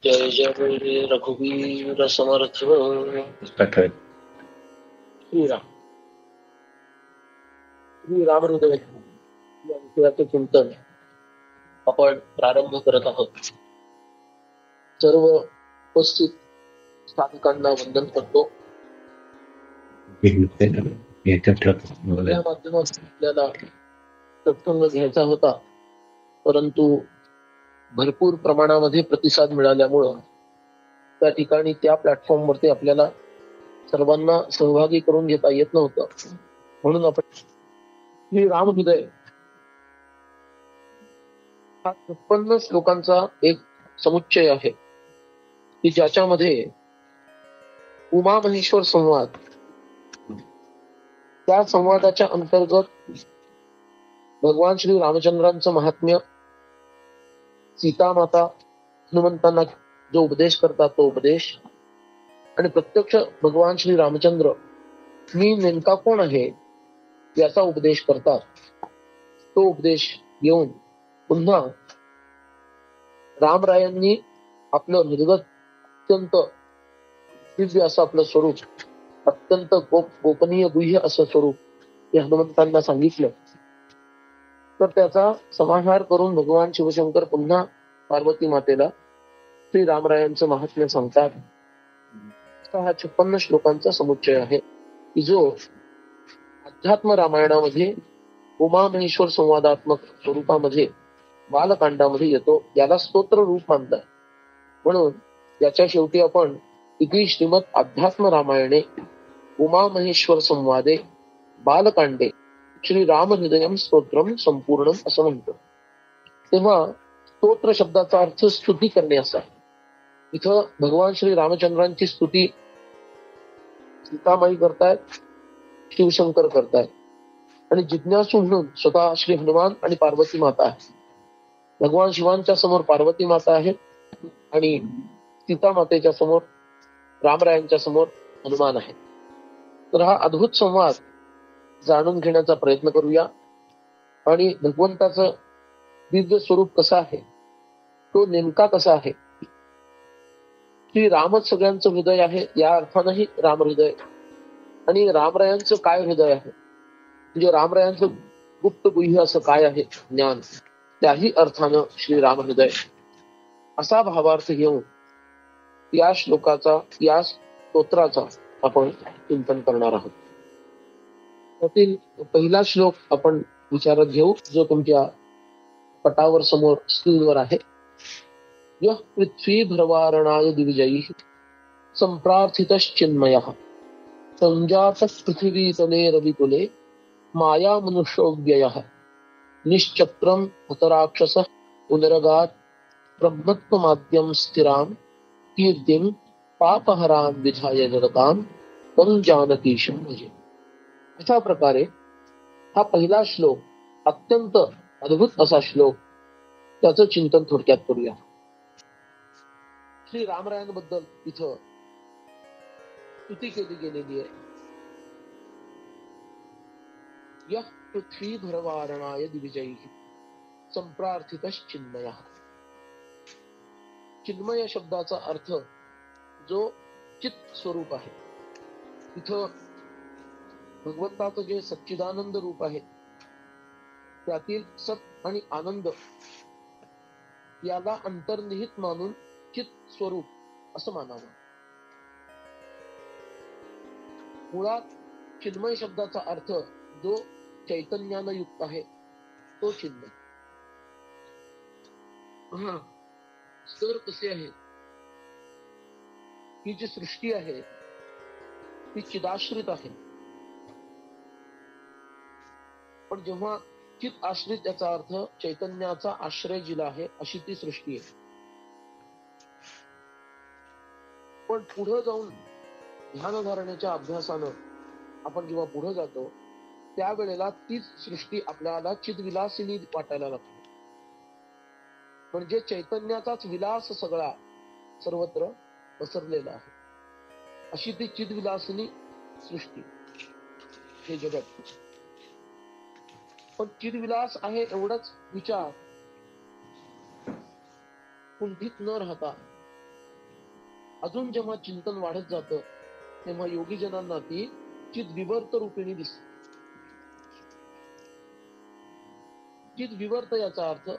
जय जय रघुवीर समर्थ श्रीराम. श्रीराम हृदय या विषयाचे चिंतन आपण प्रारंभ करत आहोत. सर्व उपस्थित साधकांना वंदन करतो. या माध्यमातून आपल्याला सत्संग घ्यायचा होता, परंतु भरपूर प्रमाणामध्ये प्रतिसाद मिळाल्यामुळं त्या ठिकाणी त्या प्लॅटफॉर्मवरती आपल्याला सर्वांना सहभागी करून घेता येत नव्हतं. म्हणून आपण श्री राम हृदय हा 56 श्लोकांचा एक समुच्चय आहे की ज्याच्यामध्ये उमा महेश्वर संवाद, त्या संवादाच्या अंतर्गत भगवान श्री रामचंद्रांचं महात्म्य, सीता माता हनुमंतांना जो उपदेश करतात तो उपदेश, आणि प्रत्यक्ष भगवान श्री रामचंद्र मी नेमका कोण आहे याचा उपदेश करतात. तो उपदेश घेऊन पुन्हा रामरायांनी आपलं निर्गत अत्यंत दिव्य असं आपलं स्वरूप, अत्यंत गोपनीय गुह्य असं स्वरूप हे हनुमंतांना सांगितलं. तर त्याचा समाहार करून भगवान शिवशंकर पुन्हा पार्वती मातेला श्री रामरायांचं महात्म्य सांगतात. हा 56 श्लोकांचा समुच्चय आहे की जो अध्यात्म रामायणामध्ये उमा महेश्वर संवादात्मक स्वरूपामध्ये बालकांडामध्ये येतो. याला स्तोत्र रूप मानतात. म्हणून याच्या शेवटी आपण इति श्रीमद अध्यात्म रामायणे उमा महेश्वर संवादे बालकांडे श्री राम हृदयम स्तोत्रम संपूर्णम असं म्हणतो. तेव्हा स्तोत्र शब्दाचा अर्थ स्तुती करणे असा. इथं भगवान श्री रामचंद्रांची स्तुती सीतामाई करतायत, शिवशंकर करतायत, आणि जिज्ञासू म्हणून स्वतः श्री हनुमान आणि पार्वती माता आहे. भगवान शिवांच्या समोर पार्वती माता आहे आणि सीता मातेच्या समोर, रामरायांच्या समोर हनुमान आहे. तर हा अद्भुत संवाद जाणून घेण्याचा प्रयत्न करूया. आणि भगवंताचं दिव्य स्वरूप कसं आहे, तो नेमका कसा आहे. श्री रामच सगळ्यांचं हृदय आहे या अर्थानंही राम हृदय, आणि रामरायांचं काय हृदय आहे म्हणजे रामरायांचं गुप्त गुह्य असं काय आहे ज्ञान, त्याही अर्थानं श्री राम हृदय असा भावार्थ घेऊन या श्लोकाचा, या स्तोत्राचा आपण चिंतन करणार आहोत. त्यातील पहिला श्लोक आपण विचारात घेऊ, जो तुमच्या पटावर समोर स्क्रीनवर आहे. यः पृथ्वी भरवारणाय दिविजैः सम्प्रार्थितश्चिन्मयः संजातः पृथिवीतले रविकुले माया मनुष्योऽव्ययः निश्चक्रं हतराक्षसः पुनरगात् ब्रह्मत्वमाद्यं स्थिरां कीर्तिं पापहरां विधाय जगतां तं जानकीशं भजे. अशा प्रकारे हा पहिला श्लोक, अत्यंत अद्भुत असा श्लोक, त्याचं चिंतन थोडक्यात करूया. श्री रामरायांबद्दल इथं स्तुती केली गेलेली आहे. यः पृथ्वी भरवारणाय दिविजैः सम्प्रार्थितश्चिन्मयः. चिन्मय शब्दाचा अर्थ जो चित स्वरूप आहे. इथं भगवंताचं जे सच्चिदानंद रूप आहे त्यातील सत आणि आनंद याला अंतर्निहित मानून चित स्वरूप असं मानावं. मुळात चिन्मय शब्दाचा अर्थ जो चैतन्यानं युक्त आहे तो चिन्मय. स्तर कसे आहे, ही जी सृष्टी आहे ती चिदाश्रित आहे, पण जेव्हा चित आश्रित याचा अर्थ चैतन्याचा आश्रय जिला आहे अशी ती सृष्टी आहे. पण पुढे जाऊन ध्यानधारणेच्या अभ्यासानं आपण जेव्हा पुढे जातो त्यावेळेला तीच सृष्टी आपल्याला चिदविलासिनी वाटायला लागते. म्हणजे चैतन्याचाच विलास सगळा सर्वत्र पसरलेला आहे अशी ती चिदविलासिनी सृष्टी हे जगत. पण चिदविलास आहे एवढाच विचार कुंठित न राहता अजून जेव्हा चिंतन वाढत जातं तेव्हा योगीजनांना ती चिद्विवर्त रूपिणी दिसते. चिद्विवर्त याचा अर्थ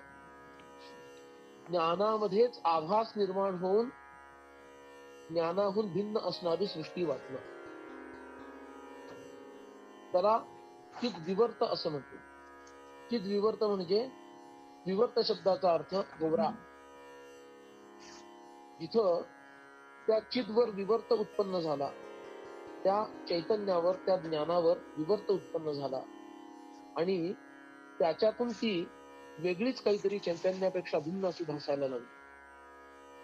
ज्ञानामध्येच आभास निर्माण होऊन ज्ञानाहून भिन्न असणारी सृष्टी वाटणं, त्याला चिद्विवर्त असं म्हणतो. चिद्विवर्त म्हणजे विवर्त शब्दाचा अर्थ गोवरा. जिथं त्या चिदवर विवर्त उत्पन्न झाला, त्या चैतन्यावर, त्या ज्ञानावर विवर्त उत्पन्न झाला आणि त्याच्यातून ती वेगळीच काहीतरी चैतन्यापेक्षा भिन्न अशी भासायला लागली.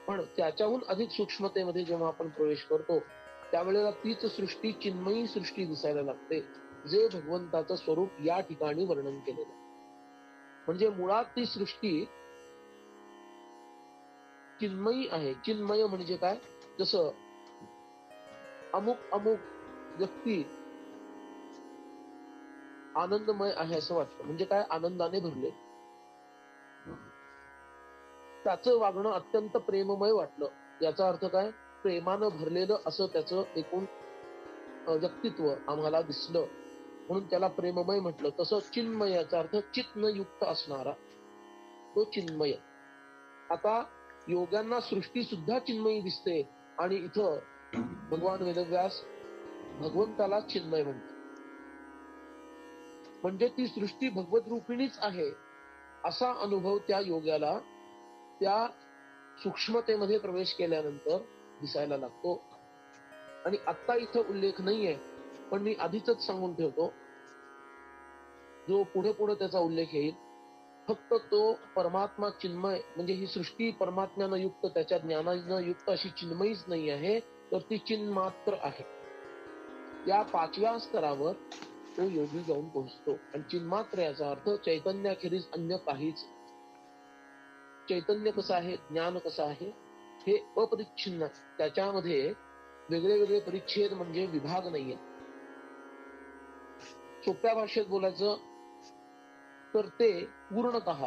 पण त्याच्याहून अधिक सूक्ष्मतेमध्ये जेव्हा आपण प्रवेश करतो त्यावेळेला तीच सृष्टी चिन्मयी सृष्टी दिसायला लागते, जे भगवंताचं स्वरूप या ठिकाणी वर्णन केलेलं. म्हणजे मुळात ती सृष्टी चिन्मयी आहे. चिन्मय म्हणजे काय? जसं अमुक अमुक व्यक्ती आनंदमय आहे असं वाटतं. म्हणजे काय? आनंदाने भरले. त्याचं वागणं अत्यंत प्रेममय वाटलं. याचा अर्थ काय? प्रेमानं भरलेलं असं त्याचं एकूण व्यक्तित्व आम्हाला दिसलं, म्हणून त्याला प्रेममय म्हटलं. तसं चिन्मय याचा अर्थ चित्न युक्त असणारा, तो चिन्मय. आता योग्यांना सृष्टी सुद्धा चिन्मयी दिसते आणि इथं भगवान वेदव्यास भगवंताला चिन्मय म्हणतात. म्हणजे ती सृष्टी भगवत रूपिणीच आहे असा अनुभव त्या योग्याला त्या सूक्ष्मतेमध्ये प्रवेश केल्यानंतर दिसायला लागतो. आणि आता इथं उल्लेख नाहीये, पण मी आधीच सांगून ठेवतो, जो पुढे पुढे त्याचा उल्लेख येईल. फक्त तो परमात्मा चिन्मय म्हणजे ही सृष्टी परमात्म्यानं युक्त, त्याच्या ज्ञानानं युक्त अशी चिन्मयीच नाही आहे, तर ती चिन्मात्र आहे. या 5व्या स्तरावर तो योगी जाऊन पोहोचतो. आणि चिन्मात्र याचा अर्थ चैतन्याखेरीज अन्य काहीच. चैतन्य कसं आहे, ज्ञान कसं आहे, हे अपरिच्छिन्न, त्याच्यामध्ये वेगळे वेगळे परिच्छेद म्हणजे विभाग नाहीये. सोप्या भाषेत बोलायचं तर ते पूर्णतः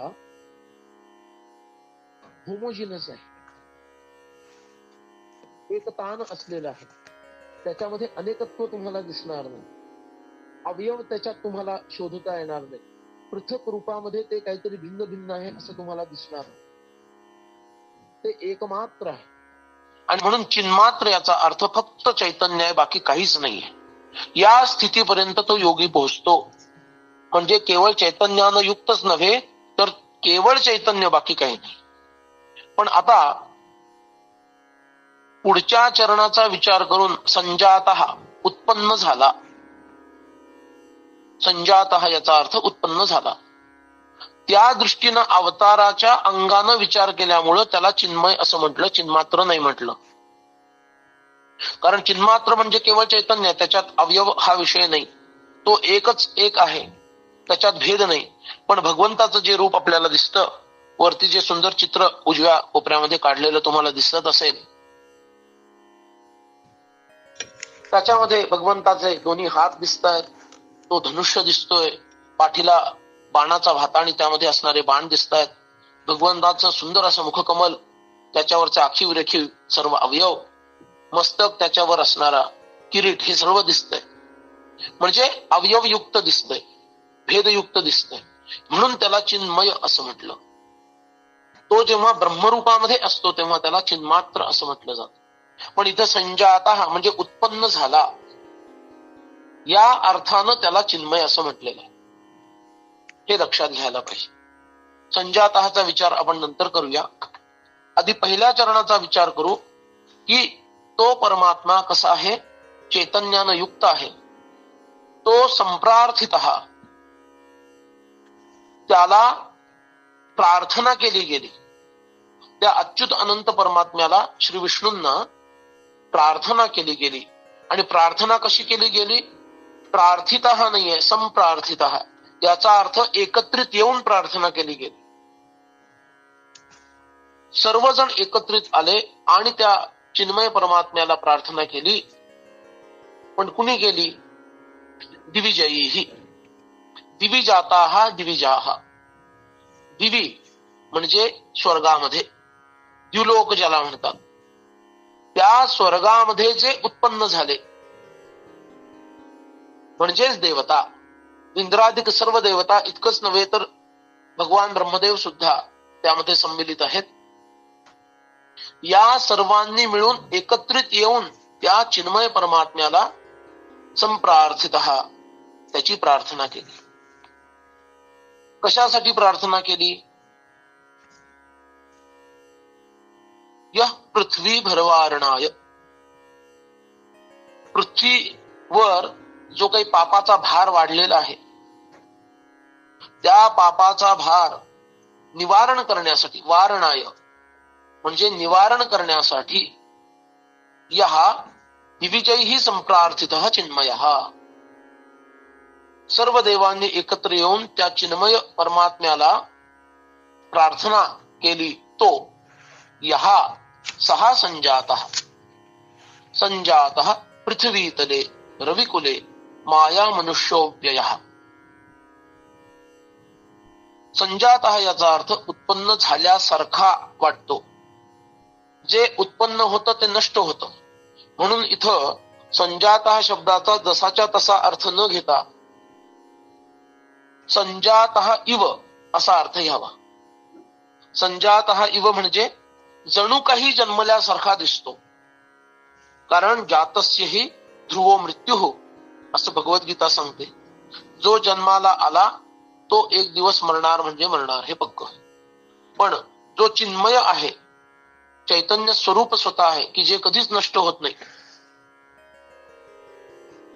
होमोजिनस आहे, एक ताण असलेला आहे. त्याच्यामध्ये अनेकत्व तुम्हाला दिसणार नाही, अवयव त्याच्यात तुम्हाला शोधता येणार नाही, पृथक रूपामध्ये ते काहीतरी भिन्न भिन्न आहे असं तुम्हाला दिसणार नाही. ते एकमात्र आहे. आणि म्हणून चिन्मात्र याचा अर्थ फक्त चैतन्य आहे, बाकी काहीच नाहीये. या स्थितीपर्यंत तो योगी पोहोचतो. म्हणजे केवळ चैतन्यानं युक्तच नव्हे, तर केवळ चैतन्य, बाकी काही नाही. पण आता पुढच्या चरणाचा विचार करून संजातः उत्पन्न झाला. संजातः याचा अर्थ उत्पन्न झाला. त्या दृष्टीनं अवताराच्या अंगानं विचार केल्यामुळं त्याला चिन्मय असं म्हटलं, चिन्मात्र नाही म्हटलं. कारण चिन्मात्र म्हणजे केवळ चैतन्य, त्याच्यात अवयव हा विषय नाही, तो एकच एक आहे, त्याच्यात भेद नाही. पण भगवंताचं जे रूप आपल्याला दिसतं, वरती जे सुंदर चित्र उजव्या कोपऱ्यामध्ये काढलेलं तुम्हाला दिसत असेल, त्याच्यामध्ये भगवंताचे दोन्ही हात दिसत आहेत, तो धनुष्य दिसतोय, पाठीला बाणाचा भाता आणि त्यामध्ये असणारे बाण दिसत आहेत, भगवंताचं सुंदर असं मुखकमल, त्याच्यावरचे आखीव रेखीव सर्व अवयव, मस्तक, त्याच्यावर असणारा किरीट, हे सर्व दिसतंय. म्हणजे अवयवयुक्त दिसतंय, भेदयुक्त दिसतंय, म्हणून त्याला चिन्मय असं म्हटलं. तो जेव्हा ब्रह्मरूपामध्ये असतो तेव्हा त्याला चिन्मात्र असं म्हटलं जातं. पण इथं संजातः म्हणजे उत्पन्न झाला, या अर्थानं त्याला चिन्मय असं म्हटलेलं आहे. हे लक्षात घ्यायला पाहिजे. संजातःचा विचार आपण नंतर करूया. आधी पहिल्या चरणाचा विचार करू की तो परमात्मा कसा आहे, चैतन्यानं युक्त आहे, तो संप्रार्थितः, त्याला प्रार्थना केली गेली. त्या अच्युत अनंत परमात्म्याला, श्री विष्णूंना प्रार्थना केली गेली. आणि प्रार्थना कशी केली गेली? प्रार्थितः नाहीये, संप्रार्थितः. याचा अर्थ एकत्रित येऊन प्रार्थना केली गेली. सर्वजण एकत्रित आले आणि त्या चिन्मय परमात्म्याला प्रार्थना केली. पण कुणी केली? दिविजयीही. दिविजाताः दिविजाः. दिवी म्हणजे स्वर्गामध्ये, द्युलोक ज्याला म्हणतात, त्या स्वर्गामध्ये जे उत्पन्न झाले म्हणजेच देवता, इंद्रादिक सर्व देवता इतकंच नव्हे तर भगवान ब्रह्मदेव सुद्धा त्यामध्ये सम्मिलित आहेत. या सर्वांनी मिळून एकत्रित येऊन त्या चिन्मय परमात्म्याला संप्रार्थित त्याची प्रार्थना केली. कशासाठी प्रार्थना केली? यः पृथ्वी भरवारणाय, पृथ्वीवर जो काही पापाचा भार वाढलेला आहे त्या पापाचा भार निवारण करण्यासाठी, वारणाय म्हणजे निवारण करण्यासाठी, यः दिविजैः संप्रार्थितः चिन्मयः, सर्व देवांनी एकत्र येऊन त्या चिन्मय परमात्म्याला प्रार्थना केली. तो यः सहा संजातः, संजातः पृथ्वीतले रविकुले माया मनुष्योऽव्ययः. संजातः याचा अर्थ उत्पन्न झाल्यासारखा वाटतो. जे उत्पन्न होतं ते नष्ट होतं, म्हणून इथं संजातः शब्दाचा जसाच्या तसा अर्थ न घेता संजातः इव असा अर्थ घ्यावा. संजातः इव म्हणजे जणू काही जन्मल्यासारखा दिसतो. कारण जातस्य हि ध्रुवो मृत्युः असं भगवद्गीता सांगते. जो जन्माला आला तो एक दिवस मरणार म्हणजे मरणार, हे पक्क. पण जो चिन्मय आहे, चैतन्य स्वरूप स्वतः आहे की जे कधीच नष्ट होत नाही,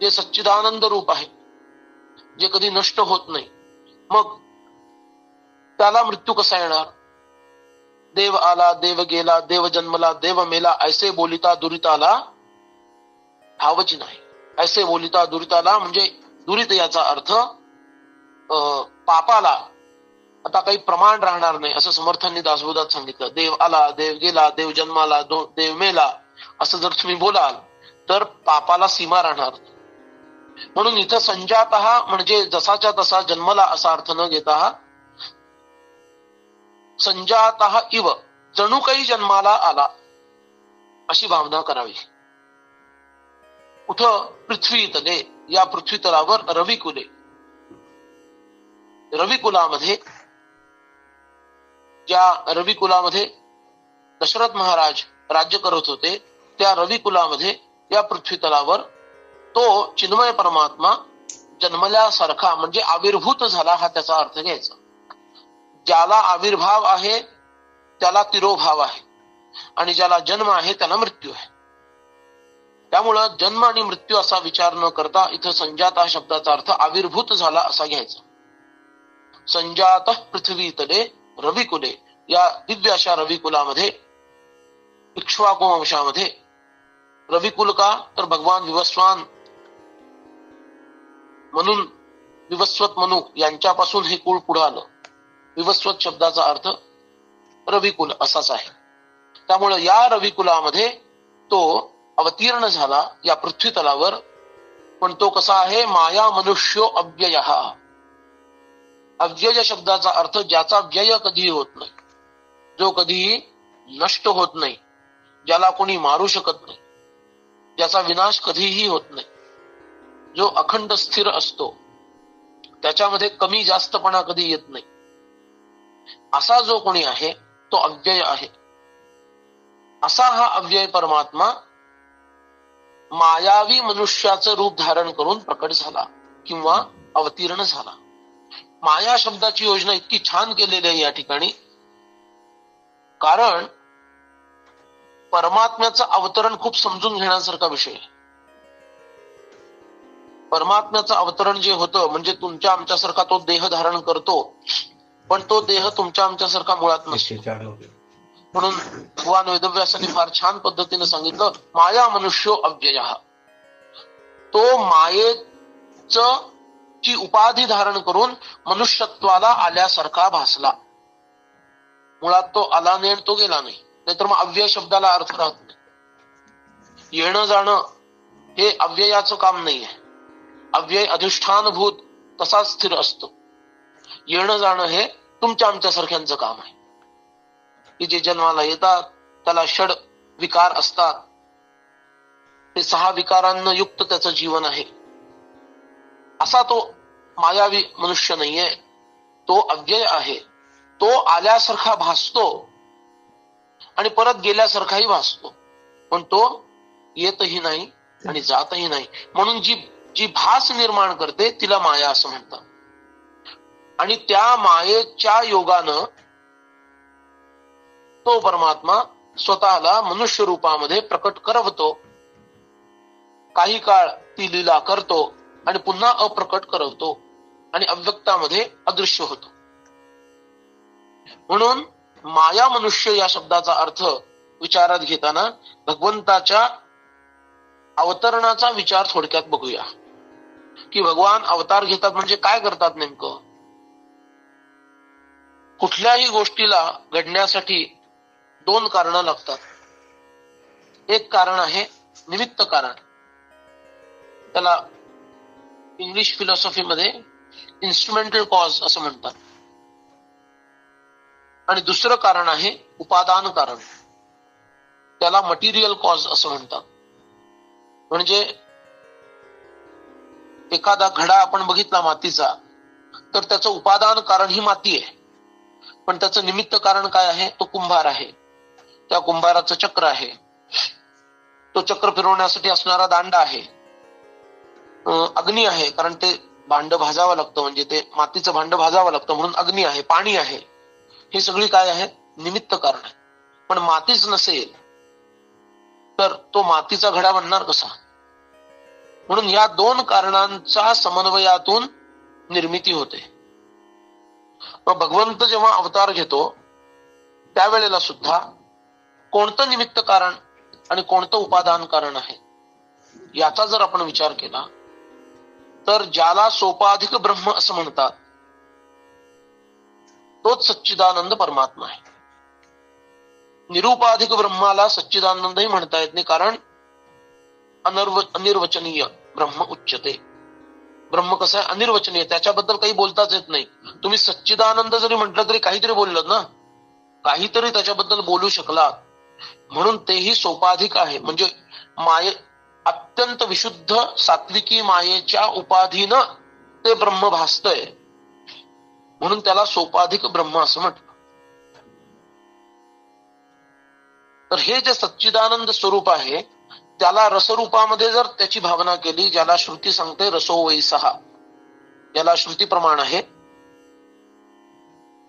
जे सच्चिदानंद रूप आहे, जे कधी नष्ट होत नाही, मग त्याला मृत्यू कसा येणार? देव आला, देव गेला, देव जन्मला, देव मेला, ऐसे बोलिता दुरिताला भावच नाही. ऐसे बोलिता दुरिताला म्हणजे दुरित याचा अर्थ पापाला आता काही प्रमाण राहणार नाही, असं समर्थांनी दासबोधात सांगितलं. देव आला, देव गेला, देव जन्माला, देव मेला असं जर तुम्ही बोलाल तर पापाला सीमा राहणार. म्हणून इथं संजातः म्हणजे जसाच्या तसा जन्मला असा अर्थ न घेता संजातः इव जणू काही जन्माला आला अशी भावना करावी. कुठं? पृथ्वी तले, या पृथ्वी तलावर रविकुले, रविकुलामध्ये, ज्या रविकुलामध्ये दशरथ महाराज राज्य करत होते त्या रविकुलामध्ये या पृथ्वी तलावर तो चिन्मय परमात्मा जन्मल्यासारखा म्हणजे आविर्भूत झाला, हा त्याचा अर्थ घ्यायचा. ज्याला आविर्भाव आहे त्याला तिरोभाव आहे आणि ज्याला जन्म आहे त्याला मृत्यू आहे. त्यामुळं जन्म आणि मृत्यू असा विचार न करता इथं संजाता शब्दाचा अर्थ आविर्भूत झाला असा घ्यायचा. संजातः पृथ्वीतले रविकुले, या दिव्य अशा रविकुलामध्ये, इक्ष्वाकु वंशामध्ये. रविकुल का? तर भगवान विवस्वान म्हणून विवस्वत मनु यांच्यापासून हे कुळ पुढे आलं. विवस्वत शब्दाचा अर्थ रविकुल असाच आहे. त्यामुळे या रविकुलामध्ये तो अवतीर्ण झाला या पृथ्वी तलावर. पण तो कसा आहे? माया मनुष्यो अव्ययः. अव्यय शब्दाचा अर्थ ज्याचा व्यय कधीही होत नाही, जो कधीही नष्ट होत नाही, ज्याला कोणी मारू शकत नाही, ज्याचा विनाश कधीही होत नाही, जो अखंड स्थिर असतो, त्याच्यामध्ये कमी जास्तपणा कधी येत नाही, असा जो कोणी आहे तो अव्यय आहे. असा हा अव्यय परमात्मा मायावी मनुष्याचं रूप धारण करून प्रकट झाला किंवा अवतीर्ण झाला. माया शब्दाची योजना इतकी छान केलेली आहे या ठिकाणी, कारण परमात्म्याचं अवतरण खूप समजून घेण्यासारखा विषय आहे. परमात्म्याचं अवतरण जे होतं म्हणजे तुमच्या आमच्यासारखा तो देह धारण करतो, पण तो देह तुमच्या आमच्यासारखा मुळात नसतो. म्हणून भगवान वेदव्यासांनी फार छान पद्धतीने सांगितलं, माया मनुष्यो अव्ययः. तो मायेच ची उपाधी धारण करून मनुष्यत्वाला आल्यासारखा भासला. मुळात तो आला नाही तो गेला नाही, नाहीतर मग अव्यय शब्दाला अर्थ राहत नाही. येणं जाणं हे अव्ययाचं काम नाही आहे. अव्यय अधिष्ठानभूत तसाच स्थिर असतो. येणं जाणं हे तुमच्या आमच्यासारख्यांचं काम आहे, की जे जन्माला येतात त्याला षड विकार असतात, ते 6 विकारांना युक्त त्याचं जीवन आहे. असा तो मायावी मनुष्य नाहीये, तो अव्यय आहे. तो आल्यासारखा भासतो आणि परत गेल्यासारखाही भासतो, पण तो येतही नाही आणि जातही नाही. म्हणून जी जी भास निर्माण करते तिला माया असं म्हणतात. आणि त्या मायेच्या योगानं तो परमात्मा स्वतःला मनुष्य रूपामध्ये प्रकट करवतो. काही काळ ती लीला करतो आणि पुन्हा अप्रकट करवतो आणि अव्यक्तामध्ये अदृश्य होतो. म्हणून माया मनुष्य या शब्दाचा अर्थ विचारात घेताना भगवंताच्या अवतरणाचा विचार थोडक्यात बघूया, की भगवान अवतार घेतात म्हणजे काय करतात नेमकं. कुठल्याही गोष्टीला घडण्यासाठी 2 कारणं लागतात. एक कारण आहे निमित्त कारण, त्याला इंग्लिश फिलॉसॉफीमध्ये इन्स्ट्रुमेंटल कॉज असं म्हणतात. आणि दुसरं कारण आहे उपादान कारण, त्याला मटेरियल कॉज असं म्हणतात. म्हणजे एखादा घडा आपण बघितला मातीचा, तर त्याचं उपादान कारण ही माती आहे, पण त्याचं निमित्त कारण काय आहे, तो कुंभार आहे. त्या कुंभाराचं चक्र आहे, तो चक्र फिरवण्यासाठी असणारा दांडा आहे. अग्नी आहे, कारण ते भांड भाजावं लागतं, म्हणजे ते मातीचं भांड भाजावं लागतं म्हणून अग्नी आहे. पाणी आहे, ही सगळी काय आहे, निमित्त कारण आहे. पण मातीच नसेल तर तो मातीचा घडा बनणार कसा. म्हणून या 2 कारणांचा समन्वयातून निर्मिती होते. मग भगवंत जेव्हा अवतार घेतो त्यावेळेला सुद्धा कोणतं निमित्त कारण आणि कोणतं उपादान कारण आहे याचा जर आपण विचार केला तर ज्याला सोपाधिक ब्रह्म असं म्हणतात तोच सच्चिदानंद परमात्मा आहे. निरुपाधिक ब्रह्माला सच्चिदानंदही म्हणता येत नाही, कारण अनिर्वचनीय ब्रह्म उच्चते. ब्रह्म कसं आहे, अनिर्वचनीय, त्याच्याबद्दल काही बोलताच येत नाही. तुम्ही सच्चिदानंद जरी म्हटलं तरी काहीतरी बोललं ना, काहीतरी त्याच्याबद्दल बोलू शकलात, म्हणून तेही सोपाधिक आहे. म्हणजे माये अत्यंत विशुद्ध सात्विकी मायेच्या उपाधीनं ते ब्रह्म भासतंय, म्हणून त्याला सोपाधिक ब्रह्म असं म्हटलं. तर हे जे सच्चिदानंद स्वरूप आहे त्याला रसरूपामध्ये जर त्याची भावना केली, ज्याला श्रुती सांगते रसो वै सहा, याला श्रुती प्रमाण आहे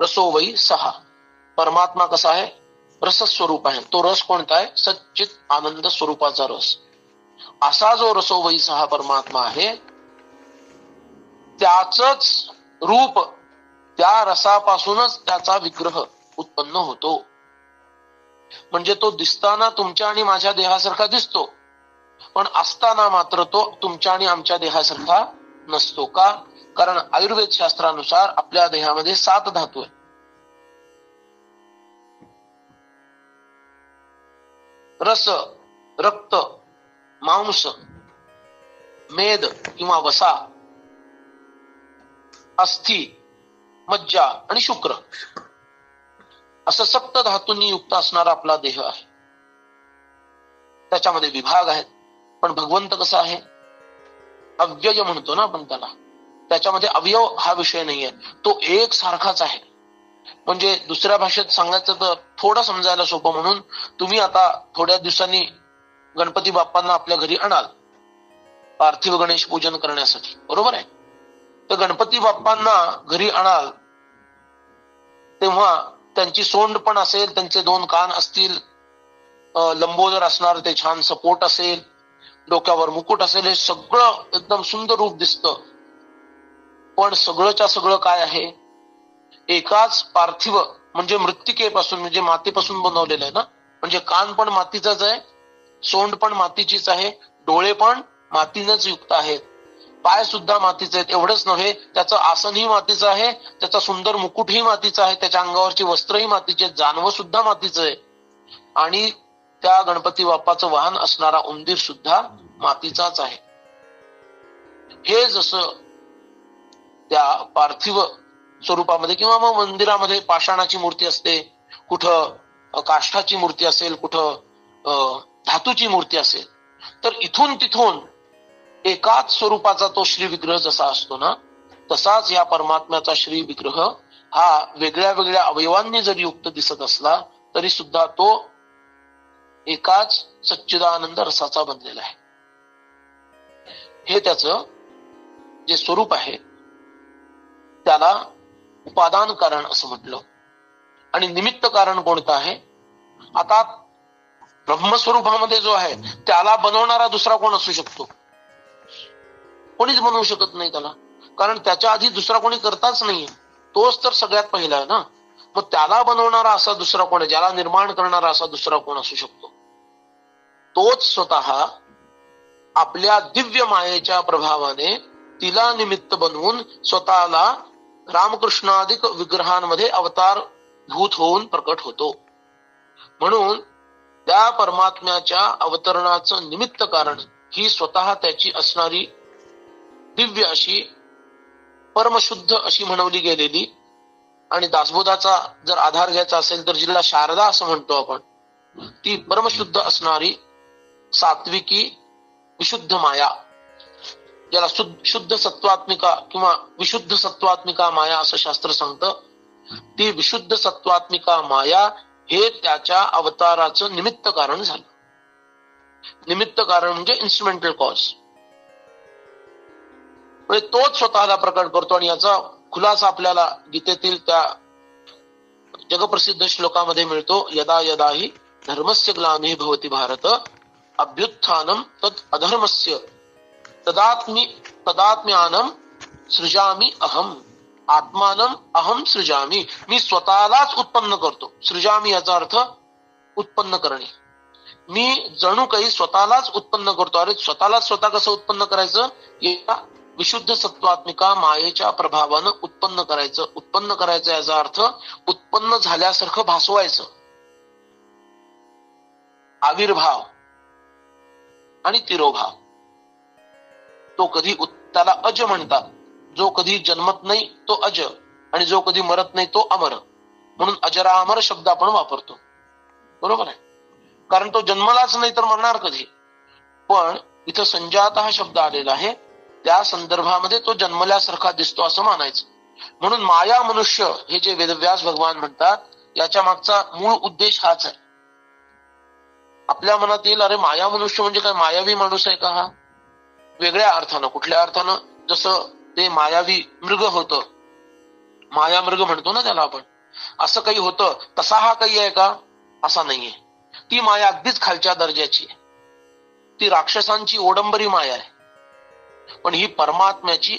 रसो वै सहा. परमात्मा कसा आहे, रसस्वरूप आहे. तो रस कोणता आहे, सच्चित आनंद स्वरूपाचा रस. असा जो रसो वै सहा परमात्मा आहे त्याचंच रूप, त्या रसापासूनच त्याचा विग्रह उत्पन्न होतो. म्हणजे तो दिसताना तुमच्या आणि माझ्या देहासारखा दिसतो, पण असताना मात्र तो तुमच्या आणि आमच्या देहासारखा नसतो. का, कारण आयुर्वेद शास्त्रानुसार आपल्या देहामध्ये 7 धातू आहेत. रस, रक्त, मांस, मेद किंवा वसा, अस्थि, मज्जा आणि शुक्र, असं 7 धातूंनी युक्त असणारा आपला देह आहे. त्याच्यामध्ये विभाग आहेत. पण भगवंत कसा आहे, अव्यय म्हणतो ना आपण त्याला, त्याच्यामध्ये अवयव हा विषय नाहीये, तो एक सारखाच आहे. म्हणजे दुसऱ्या भाषेत सांगायचं तर थोडं समजायला सोपं म्हणून, तुम्ही आता थोड्या दिवसांनी गणपती बाप्पांना आपल्या घरी आणाल पार्थिव गणेश पूजन करण्यासाठी, बरोबर आहे. तर गणपती बाप्पांना घरी आणाल तेव्हा त्यांची सोंड पण असेल, त्यांचे 2 कान असतील, लंबोदर असणार ते छान सपोर्ट असेल, डोक्यावर मुकुट असेल, हे सगळं एकदम सुंदर रूप दिसतं. पण सगळंच्या सगळं काय आहे, एकाच पार्थिव म्हणजे मृत्तिकेपासून, म्हणजे मातीपासून बनवलेलं आहे ना. म्हणजे कान पण मातीचाच आहे, सोंड पण मातीचीच आहे, डोळे पण मातीनेच युक्त आहेत, पाय सुद्धा मातीचे आहेत. एवढंच नव्हे, त्याचं आसनही मातीचं आहे, त्याचा सुंदर मुकुटही मातीचा आहे, त्याच्या अंगावरची वस्त्रही मातीचे, जानवं सुद्धा मातीचं आहे, आणि त्या गणपती बाप्पाचं वाहन असणारा उंदीर सुद्धा मातीचाच आहे. हे जसं त्या पार्थिव स्वरूपामध्ये किंवा मग मंदिरामध्ये पाषाणाची मूर्ती असते, कुठं काष्ठाची मूर्ती असेल, कुठं धातूची मूर्ती असेल, तर इथून तिथून एकाच स्वरूपाचा तो श्री विग्रह जसा असतो ना, तसाच या परमात्म्याचा श्री विग्रह हा वेगळ्या वेगळ्या अवयवांनी जरी युक्त दिसत असला तरी सुद्धा तो एकाच सच्चिदानंद रसाचा बनलेला आहे. हे त्याचं जे स्वरूप आहे त्याला उपादान कारण असं म्हटलं. आणि निमित्त कारण कोणतं आहे? आता ब्रह्मस्वरूपामध्ये जो आहे त्याला बनवणारा दुसरा कोण असू शकतो? कोणीच बनवू शकत नाही त्याला, कारण त्याच्या आधी दुसरा कोणी करताच नाहीये. तोच तर सगळ्यात पहिला आहे ना. मग त्याला बनवणारा असा दुसरा कोण आहे, ज्याला निर्माण करणारा असा दुसरा कोण असू शकतो? तोच स्वतः आपल्या दिव्य मायेच्या प्रभावाने तिला निमित्त बनवून स्वतःला रामकृष्णाधिक विग्रहांमध्ये अवतार भूत होऊन प्रकट होतो. म्हणून त्या परमात्म्याच्या अवतरणाचं निमित्त कारण ही स्वतः त्याची असणारी दिव्य अशी परमशुद्ध अशी म्हणवली गेलेली आणि दासबोधाचा जर आधार घ्यायचा असेल तर जिल्हा शारदा असं म्हणतो आपण, ती परमशुद्ध असणारी सात्विकी विशुद्ध माया, ज्याला शुद्ध सत्वात्मिका किंवा विशुद्ध सत्वात्मिका माया असं शास्त्र सांगतं. ती विशुद्ध सत्वात्मिका माया हे त्याच्या अवताराचं निमित्त कारण झालं. निमित्त कारण म्हणजे इन्स्ट्रुमेंटल कॉज. तोच स्वतःला प्रकट करतो आणि याचा खुलासा आपल्याला गीतेतील त्या जगप्रसिद्ध श्लोकामध्ये मिळतो. यदा यदा हि धर्मस्य ग्लानिः भवति भारत अभ्युत्थानं तद अधर्मस्य तदात्म्यानं सृजामि अहम. आत्मानं अहम सृजामी. मी स्वतःलाच उत्पन्न करतो. सृजामी याचा अर्थ उत्पन्न करणे. मी जणू काही स्वतःलाच उत्पन्न करतो. अरे स्वतःलाच स्वतः कसं उत्पन्न करायचं? या विशुद्ध सत्वात्मिका मायेच्या प्रभावानं उत्पन्न करायचं. उत्पन्न करायचं याचा अर्थ उत्पन्न झाल्यासारखं भासवायचं. आविर्भाव आणि तिरोभाव. तो कधी त्याला अज म्हणतात. जो कधी जन्मत नाही तो अज आणि जो कधी मरत नाही तो अमर. म्हणून अजरामर शब्द आपण वापरतो. बरोबर आहे, कारण तो जन्मलाच नाही तर मरणार कधी. पण इथं संजात हा शब्द आलेला आहे, त्या संदर्भामध्ये तो जन्मल्यासारखा दिसतो असं मानायचं. म्हणून माया मनुष्य हे जे वेदव्यास भगवान म्हणतात याच्या मागचा मूळ उद्देश हाच आहे. आपल्या मनात येईल, अरे माया मनुष्य म्हणजे काय, मायावी माणूस आहे का हा? वेगळ्या अर्थानं. कुठल्या अर्थानं? जसं ते मायावी मृग होतं, माया मृग म्हणतो ना त्याला आपण, असं काही होतं तसा हा काही आहे का? असा नाहीये. ती माया अगदीच खालच्या दर्जाची आहे. ती राक्षसांची ओडंबरी माया आहे. पण ही परमात्म्याची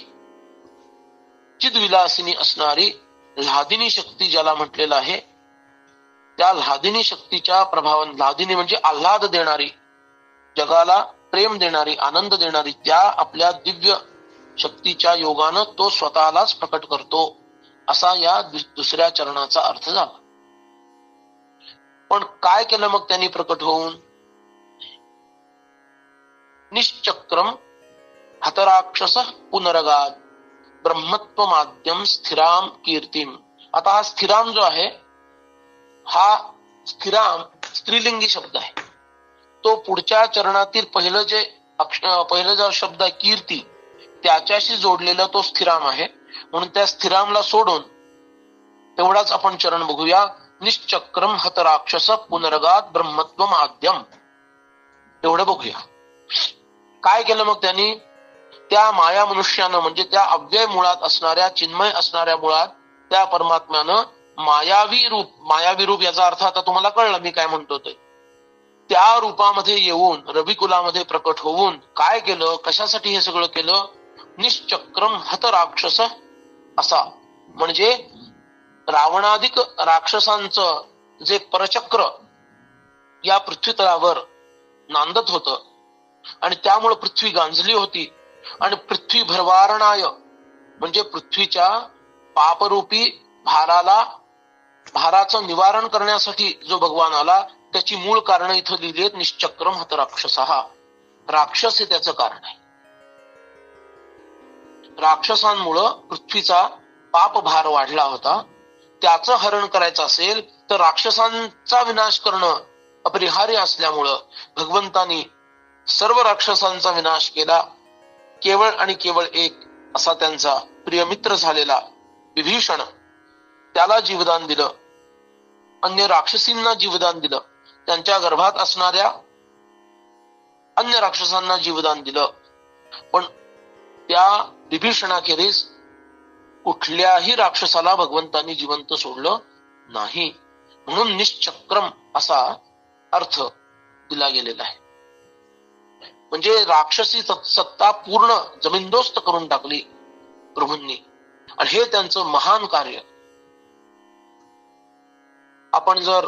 चिदविलासिनी असणारी ल्हादिनी शक्ती ज्याला म्हटलेलं आहे, त्या ल्हादिनी शक्तीच्या प्रभावाने, ल्हादिनी म्हणजे आल्हाद देणारी, जगाला प्रेम देणारी, आनंद देणारी, त्या आपल्या दिव्य शक्तीच्या योगानं तो स्वतःलाच प्रकट करतो असा या दुसऱ्या चरणाचा अर्थ झाला. पण काय केलं मग त्यांनी प्रकट होऊन? निश्चक्रम हतराक्षस पुनरगाद ब्रह्मत्व माध्यम स्थिराम कीर्तीम. आता हा स्थिराम जो आहे, हा स्थिराम स्त्रीलिंगी शब्द आहे. तो पुढच्या चरणातील पहिलं जो शब्द आहे कीर्ती, त्याच्याशी जोडलेला तो स्थिराम आहे. म्हणून त्या स्थिरामला सोडून तेवढाच आपण चरण बघूया. निश्चक्रम हतराक्षस पुनर्गात ब्रह्मत्व माध्यम, एवढं बघूया. काय केलं मग त्यांनी? त्या माया मनुष्यानं म्हणजे त्या अव्यय मुळात असणाऱ्या, चिन्मय असणाऱ्या मुळात त्या परमात्म्यानं मायावी रूप याचा अर्थ आता तुम्हाला कळलं मी काय म्हणतो ते. त्या रूपामध्ये येऊन रविकुलामध्ये प्रकट होऊन काय केलं, कशासाठी हे सगळं केलं? निश्चक्रम हत राक्षस असा, म्हणजे रावणाधिक राक्षसांचं जे परचक्र या पृथ्वीतलावर नांदत होतं आणि त्यामुळे पृथ्वी गांजली होती आणि पृथ्वी भरवारणाय म्हणजे पृथ्वीच्या पापरूपी भाराचं निवारण करण्यासाठी जो भगवान आला, त्याची मूळ कारण इथं लिहिली आहेत. निश्चक्रम हत राक्षस, हा राक्षस हे त्याचं कारण आहे. राक्षसांमुळं पृथ्वीचा पापभार वाढला होता. त्याचं हरण करायचं असेल तर राक्षसांचा विनाश करणं अपरिहार्य असल्यामुळं भगवंतानी सर्व राक्षसांचा विनाश केला. केवळ आणि केवळ एक असा त्यांचा प्रिय मित्र झालेला विभीषण, त्याला जीवदान दिलं. अन्य राक्षसींना जीवदान दिलं. त्यांच्या गर्भात असणाऱ्या अन्य राक्षसांना जीवदान दिलं. पण त्या विभीषणाखेरीज कुठल्याही राक्षसाला भगवंतांनी जिवंत सोडलं नाही. म्हणून निश्चक्रम असा अर्थ दिला गेलेला आहे. म्हणजे राक्षसी सत्ता पूर्ण जमीनदोस्त करून टाकली प्रभूंनी, आणि हे त्यांचं महान कार्य. आपण जर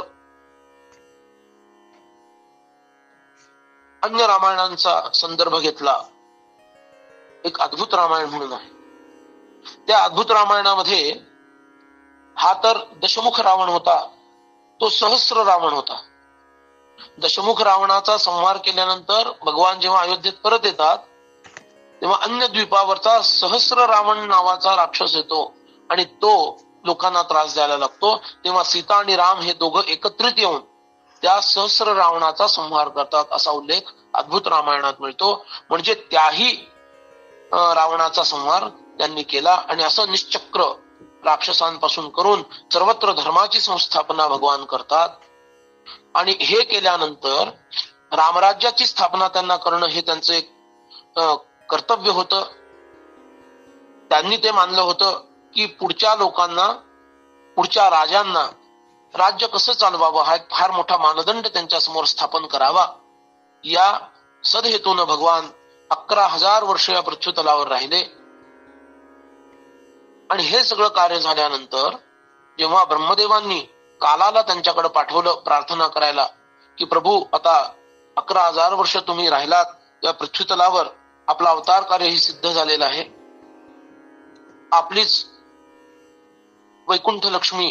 अन्य रामायणांचा संदर्भ घेतला, एक अद्भुत रामायण म्हणून आहे. त्या अद्भुत रामायणामध्ये हा तर दशमुख रावण होता, तो सहस्र रावण होता. दशमुख रावणाचा संहार केल्यानंतर भगवान जेव्हा अयोध्येत परत येतात, तेव्हा अन्य द्वीपावरचा सहस्र रावण नावाचा राक्षस येतो आणि तो लोकांना त्रास द्यायला लागतो. तेव्हा सीता आणि राम हे दोघं एकत्रित येऊन त्या सहस्र रावणाचा संहार करतात, असा उल्लेख अद्भुत रामायणात मिळतो. म्हणजे त्याही रावणाचा संहार त्यांनी केला. आणि असं निश्चक्र राक्षसांपासून करून सर्वत्र धर्माची संस्थापना भगवान करतात. आणि हे केल्यानंतर रामराज्याची स्थापना त्यांना करणं हे त्यांचं एक कर्तव्य होतं. त्यांनी ते मानलं होतं की पुढच्या लोकांना, पुढच्या राजांना राज्य कसं चालवावं हा एक फार मोठा मानदंड त्यांच्या समोर स्थापन करावा. या सदहेतून भगवान 11,000 वर्ष या पृथ्वीतलावर राहिले. आणि हे सगळं कार्य झाल्यानंतर जेव्हा ब्रह्मदेवांनी कालाला त्यांच्याकडे पाठवलं प्रार्थना करायला, की प्रभू आता 11,000 वर्ष तुम्ही राहिलात या पृथ्वीतलावर, आपला अवतार कार्यही सिद्ध झालेलं आहे, आपलीच वैकुंठ लक्ष्मी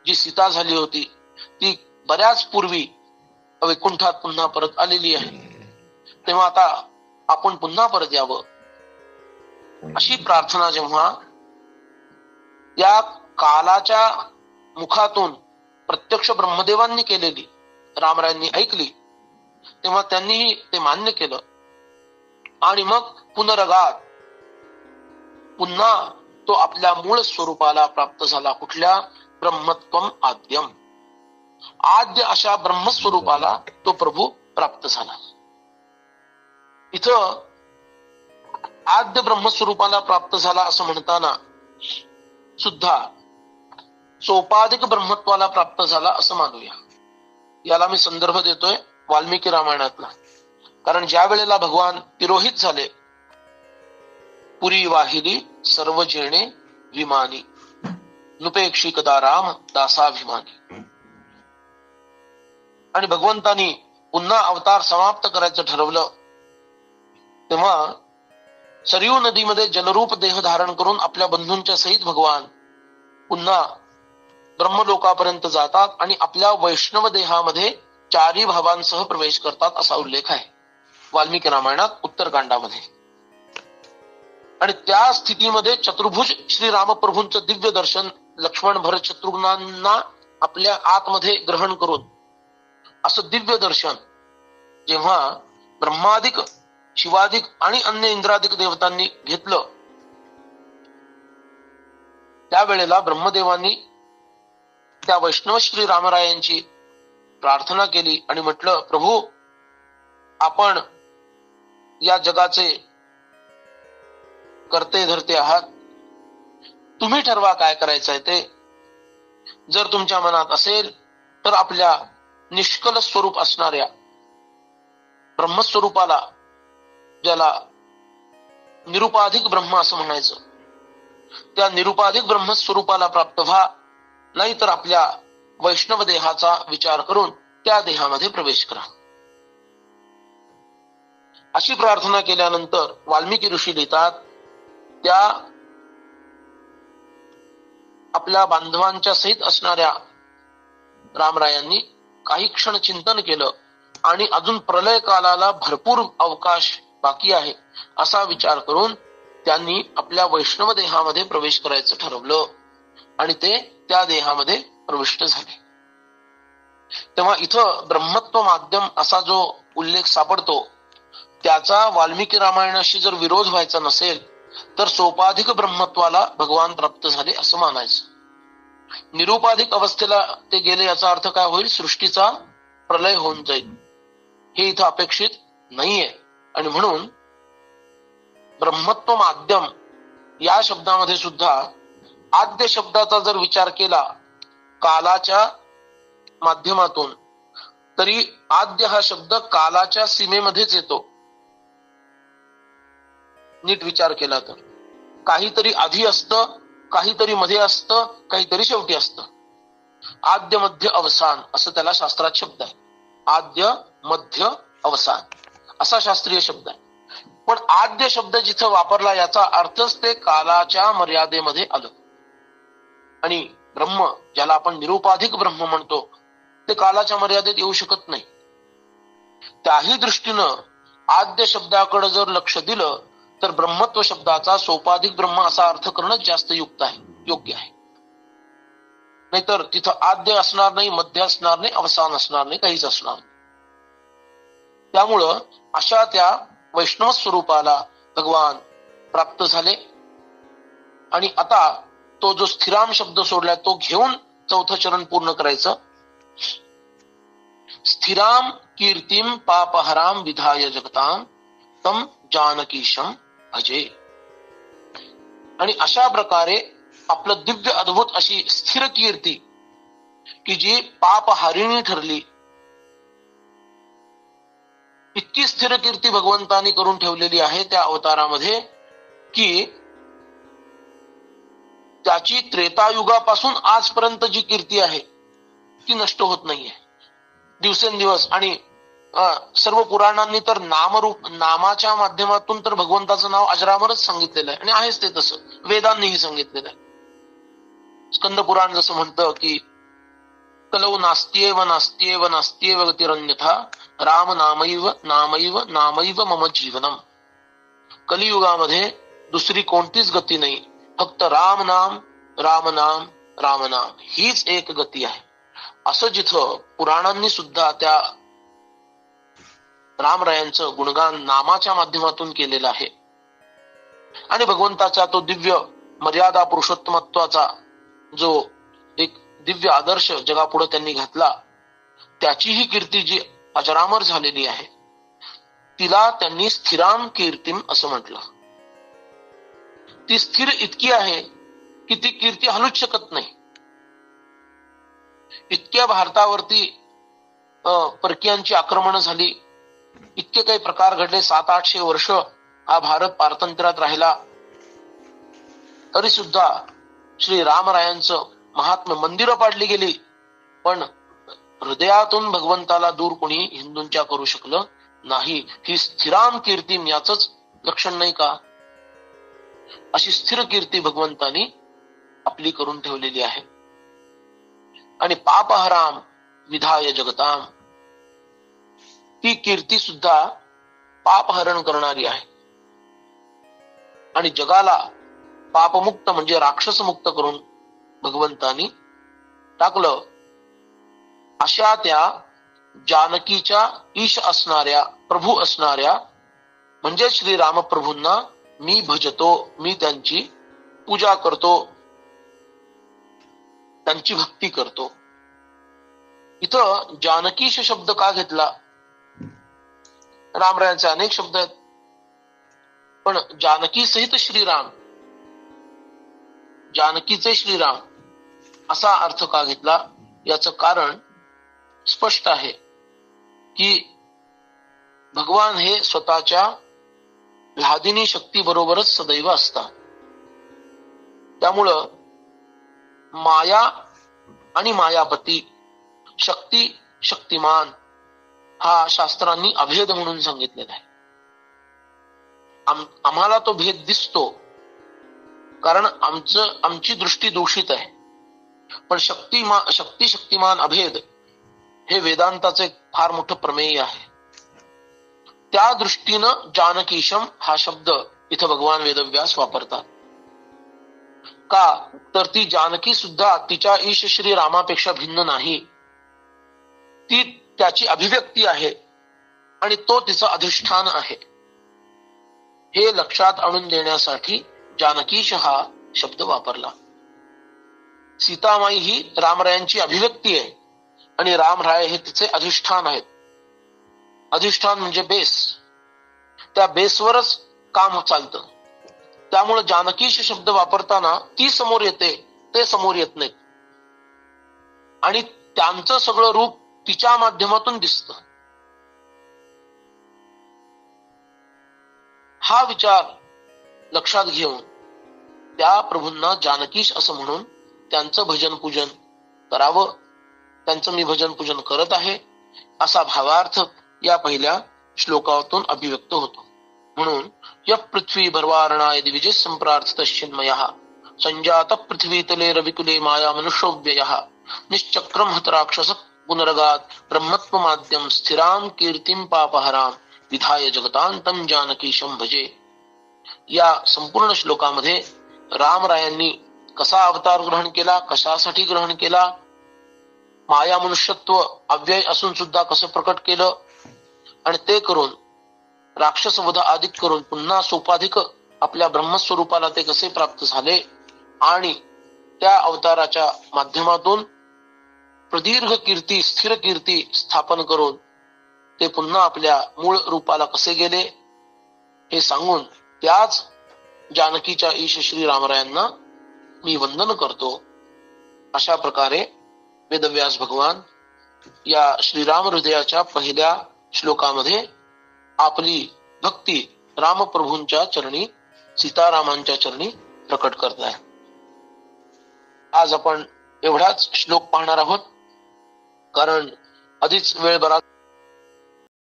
जी सीता झाली होती ती बऱ्याच पूर्वी वैकुंठात पुन्हा परत आलेली आहे, तेव्हा आता आपण पुन्हा परत यावं, अशी प्रार्थना जेव्हा या कालाच्या मुखातून प्रत्यक्ष ब्रह्मदेवांनी केलेली, रामरायांनी ऐकली, तेव्हा त्यांनीही ते मान्य केलं. आणि मग पुनरगात पुन्हा तो आपल्या मूळ स्वरूपाला प्राप्त झाला. कुठल्या? ब्रह्मत्वम आद्यम, आद्य अशा ब्रह्मस्वरूपाला तो प्रभू प्राप्त झाला. इथं आद्य ब्रह्मस्वरूपाला प्राप्त झाला असं म्हणताना सुद्धा सोपाधिक ब्रह्मत्वाला प्राप्त झाला असं मानूया. याला मी संदर्भ देतोय वाल्मिकी रामायणातला. कारण ज्या वेळेला भगवान तिरोहित झाले, पुरी वाहिली सर्व जेणे विमानी, नुपेक्षी कदा राम दासाभिमानी, आणि भगवंतानी पुन्हा अवतार समाप्त करायचं ठरवलं, तेव्हा सरयू नदीमध्ये जलरूप देह धारण करून आपल्या बंधूंच्या सहित भगवान पुन्हा ब्रह्मलोकापर्यंत जातात आणि आपल्या वैष्णव देहामध्ये 4 भावांसह प्रवेश करतात असा उल्लेख आहे वाल्मिकी रामायणात उत्तरकांडामध्ये. आणि त्या स्थितीमध्ये चतुर्भुज श्री रामप्रभूंचं दिव्य दर्शन लक्ष्मण भरत शत्रुघ्नांना आपल्या आतमध्ये ग्रहण करून असं दिव्य दर्शन जेव्हा ब्रह्मादिक, शिवादिक आणि अन्य इंद्रादिक देवतांनी घेतलं, त्यावेळेला ब्रह्मदेवांनी त्या वैष्णव श्री रामरायांची प्रार्थना केली आणि म्हटलं, प्रभू आपण या जगाचे करते धरते आहात, तुम्ही ठरवा काय करायचंय ते. जर तुमच्या मनात असेल तर आपल्या निष्कल स्वरूप असणाऱ्या ब्रह्मस्वरूपाला, ज्याला निरुपाधिक ब्रह्म असं म्हणायचं, त्या निरुपाधिक ब्रह्मस्वरूपाला प्राप्त व्हा, नाहीतर आपल्या वैष्णव देहाचा विचार करून त्या देहामध्ये प्रवेश करा. अशी प्रार्थना केल्यानंतर वाल्मिकी ऋषी लिहितात, त्या आपल्या बांधवांच्या सहित असणाऱ्या रामरायांनी काही क्षण चिंतन केलं आणि अजून प्रलय कालाला भरपूर अवकाश बाकी आहे असा विचार करून त्यांनी आपल्या वैष्णव देहामध्ये प्रवेश करायचं ठरवलं आणि ते त्या देहामध्ये प्रविष्ट झाले. तेव्हा इथं ब्रह्मत्व माध्यम असा जो उल्लेख सापडतो त्याचा वाल्मिकी रामायणाशी जर विरोध व्हायचा नसेल तर सोपाधिक ब्रह्मत्वाला भगवान प्राप्त झाले असं मानायचं. निरुपाधिक अवस्थेला ते गेले याचा अर्थ काय होईल? सृष्टीचा प्रलय होऊन जाईल. हे इथं अपेक्षित नाहीये. आणि म्हणून ब्रह्मत्व माध्यम या शब्दामध्ये सुद्धा आद्य शब्दाचा जर विचार केला कालाच्या माध्यमातून, तरी आद्य हा शब्द कालाच्या सीमेमध्येच येतो. नीट विचार केला तर काहीतरी आधी असतं, काहीतरी मध्ये असतं, काहीतरी शेवटी असतं. आद्य मध्य अवसान असं त्याला शास्त्रात शब्द आहे. आद्य मध्य अवसान असा शास्त्रीय शब्द आहे. पण आद्य शब्द जिथं वापरला याचा अर्थच ते कालाच्या मर्यादेमध्ये आलं. आणि ब्रह्म ज्याला आपण निरुपाधिक ब्रह्म म्हणतो ते कालाच्या मर्यादेत येऊ शकत नाही. त्याही दृष्टीनं आद्य शब्दाकडे जर लक्ष दिलं तर ब्रह्मत्व शब्दाचा सोपाधिक ब्रह्म असा अर्थ करणं जास्त युक्त आहे, योग्य आहे. नाहीतर तिथं आद्य असणार नाही, मध्य असणार नाही, अवसान असणार नाही, काहीच असणार नाही. त्यामुळं अशा त्या वैष्णव स्वरूपाला भगवान प्राप्त झाले. आणि आता तो जो स्थिराम शब्द सोडलाय तो घेऊन चौथं चरण पूर्ण करायचं. स्थिराम कीर्तिम पापहराम विधाय जगताम तम जानकीशम भजे. आणि अशा प्रकारे आपलं दिव्य अद्भुत अशी स्थिर कीर्ती की जी पापहारिणी ठरली, इतकी स्थिर कीर्ती भगवंतानी करून ठेवलेली आहे त्या अवतारामध्ये की त्याची त्रेतायुगापासून आजपर्यंत जी कीर्ती आहे ती नष्ट होत नाहीये दिवसेंदिवस. आणि सर्व पुराणांनी तर नामाच्या माध्यमातून तर भगवंताचं नाव अजरामरच सांगितलेलं आहे. आणि आहेच ते तसं वेदांनीही सांगितलेलं आहे. स्कंद पुराण जसं म्हणतं की कलौ नास्त्येव नास्त्येव नास्त्येव गतिरन्यथा राम नामैव नामैव नामैव मम जीवनम. कलियुगामध्ये दुसरी कोणतीच गती नाही, फक्त राम नाम राम नाम राम नाम हीच एक गती आहे. असं जिथं पुराणांनी सुद्धा त्या रामरायांचं गुणगान नामाच्या माध्यमातून केलेलं आहे. आणि भगवंताचा तो दिव्य मर्यादा पुरुषोत्तमत्वाचा जो एक दिव्य आदर्श जगापुढे त्यांनी घातला, त्याची ही कीर्ती जी अजरामर झालेली आहे तिला त्यांनी स्थिराम कीर्तीम असं म्हटलं. ती स्थिर इतकी आहे की ती कीर्ती हलूच शकत नाही. इतक्या भारतावरती परकीयांची आक्रमण झाली, इतके काही प्रकार घडले, 700-800 वर्ष हा भारत पारतंत्र्यात राहिला, तरी सुद्धा श्री रामरायांचं महात्म्य, मंदिरं पाडली गेली, पण हृदयातून भगवंताला दूर कोणी हिंदूंच्या करू शकलं नाही. ही स्थिराम कीर्ती याच लक्षण नाही का? अशी स्थिर कीर्ती भगवंतानी आपली करून ठेवलेली आहे. आणि पापहराम विधाय जगताम ती कीर्ती सुद्धा पापहरण करणारी आहे. आणि जगाला पापमुक्त म्हणजे राक्षसमुक्त करून भगवंतानी टाकलं. अशा त्या जानकीच्या ईश असणाऱ्या, प्रभू असणाऱ्या म्हणजे श्री रामप्रभूंना मी भजतो, मी त्यांची पूजा करतो, त्यांची भक्ती करतो. इथं जानकीश शब्द का घेतला? रामरायांचे अनेक शब्द आहेत, पण जानकी सहित श्रीराम, जानकीचे श्रीराम असा अर्थ का घेतला? याचं कारण स्पष्ट आहे की भगवान हे स्वतःच्या व्याधिनी शक्ती बरोबरच सदैव असतात. त्यामुळं माया आणि मायापती, शक्ती शक्तिमान हा शास्त्रांनी अभेद म्हणून सांगितलेला आहे. आम्हाला तो भेद दिसतो कारण आमची दृष्टी दूषित आहे, पण शक्ती शक्तिमान अभेद हे वेदांताचे फार मोठं प्रमेय आहे. त्या दृष्टीनं जानकीशम हा शब्द इथं भगवान वेदव्यास वापरतात. का तर ती जानकी सुद्धा तिच्या ईश श्री रामापेक्षा भिन्न नाही. ती त्याची अभिव्यक्ती आहे आणि तो तिचं अधिष्ठान आहे. हे लक्षात आणून देण्यासाठी जानकीश हा शब्द वापरला. सीतामाई ही रामरायांची अभिव्यक्ती आहे आणि रामराय हे तिचे अधिष्ठान आहेत. अधिष्ठान म्हणजे बेस. त्या बेसवरच काम चालतं. त्यामुळे जानकीश शब्द वापरताना ती समोर येते, ते समोर येत नाहीत आणि त्यांचं सगळं रूप तिच्या माध्यमातून दिसतं. हा विचार लक्षात घेऊन त्या प्रभूंना जानकीश असं म्हणून त्यांचं भजन पूजन करावं. त्यांचं मी भजन पूजन करत आहे असा भावार्थ या पहिल्या श्लोकातून अभिव्यक्त होतो. म्हणून य पृथ्वी भर्वारणाय दिविजय संप्रार्थितश्चिन्मयः संजात पृथ्वीतले रविकुले माया मनुष्योव्ययः निश्चक्रम हत राक्षस पुनरगात ब्रह्मत्वमाद्यम स्थिरां कीर्तिं पापहरां विधाय जगतांतं जानकीशं भजे. या संपूर्ण श्लोकामध्ये रामरायांनी कसा अवतार ग्रहण केला, कशासाठी ग्रहण केला, माया मनुष्यत्व अव्यय असून सुद्धा कसं प्रकट केलं आणि ते करून राक्षसवध आदिक करून पुन्हा सोपाधिक आपल्या ब्रह्मस्वरूपाला ते कसे प्राप्त झाले आणि त्या अवताराच्या माध्यमातून प्रदीर्घ कीर्ती, स्थिर कीर्ती स्थापन करून ते पुन्हा आपल्या मूळ रूपाला कसे गेले हे सांगून त्याच जानकीच्या ईश श्री रामरायांना मी वंदन करतो. अशा प्रकारे वेदव्यास भगवान या श्रीराम हृदयाच्या पहिल्या श्लोकामध्ये आपली भक्ती रामप्रभूंच्या चरणी, सीतारामांच्या चरणी प्रकट करताय. आज आपण एवढाच श्लोक पाहणार आहोत, कारण आधीच वेळ बराच